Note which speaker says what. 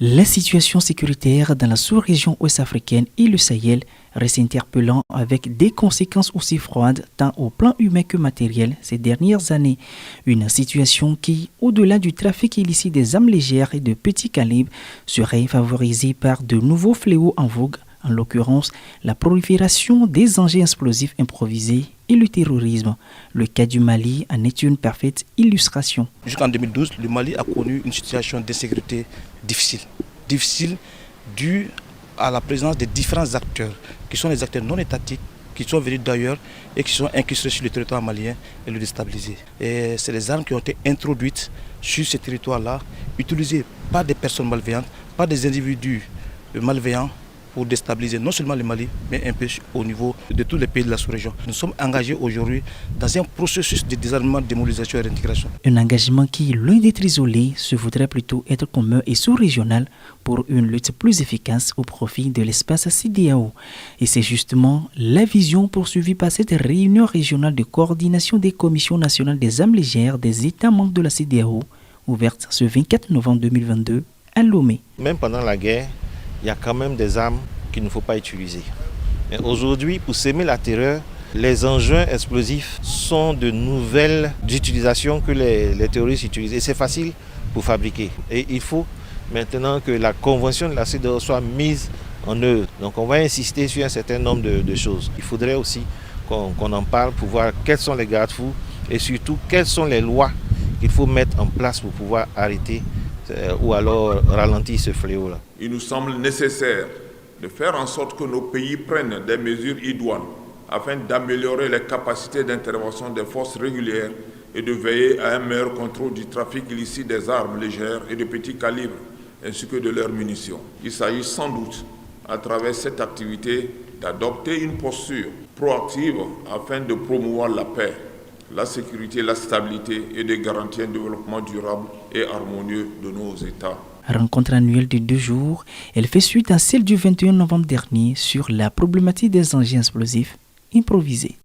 Speaker 1: La situation sécuritaire dans la sous-région ouest-africaine et le Sahel reste interpellant avec des conséquences aussi froides tant au plan humain que matériel ces dernières années. Une situation qui, au-delà du trafic illicite des armes légères et de petits calibres, serait favorisée par de nouveaux fléaux en vogue, en l'occurrence la prolifération des engins explosifs improvisés et le terrorisme. Le cas du Mali en est une parfaite illustration.
Speaker 2: Jusqu'en 2012, le Mali a connu une situation d'insécurité difficile. Difficile due à la présence de différents acteurs, qui sont des acteurs non étatiques, qui sont venus d'ailleurs et qui sont incrustés sur le territoire malien et le déstabiliser. Et c'est les armes qui ont été introduites sur ce territoire-là, utilisées par des personnes malveillantes, par des individus malveillants, pour déstabiliser non seulement le Mali, mais un peu au niveau de tous les pays de la sous-région. Nous sommes engagés aujourd'hui dans un processus de désarmement, démobilisation et d'intégration.
Speaker 1: Un engagement qui, loin d'être isolé, se voudrait plutôt être commun et sous-régional pour une lutte plus efficace au profit de l'espace CEDEAO. Et c'est justement la vision poursuivie par cette réunion régionale de coordination des commissions nationales des armes légères des États membres de la CEDEAO, ouverte ce 24 novembre 2022 à Lomé.
Speaker 3: Même pendant la guerre, il y a quand même des armes qu'il ne faut pas utiliser. Mais aujourd'hui, pour semer la terreur, les engins explosifs sont de nouvelles utilisations que les terroristes utilisent. Et c'est facile pour fabriquer. Et il faut maintenant que la convention de la CEDEAO soit mise en œuvre. Donc on va insister sur un certain nombre de choses. Il faudrait aussi qu'on en parle pour voir quels sont les garde-fous et surtout quelles sont les lois qu'il faut mettre en place pour pouvoir arrêter ou alors ralentir ce fléau-là.
Speaker 4: Il nous semble nécessaire de faire en sorte que nos pays prennent des mesures idoines afin d'améliorer les capacités d'intervention des forces régulières et de veiller à un meilleur contrôle du trafic illicite des armes légères et de petits calibres, ainsi que de leurs munitions. Il s'agit sans doute, à travers cette activité, d'adopter une posture proactive afin de promouvoir la paix, la sécurité, la stabilité et de garantir un développement durable et harmonieux de nos États.
Speaker 1: Rencontre annuelle de 2 jours, elle fait suite à celle du 21 novembre dernier sur la problématique des engins explosifs improvisés.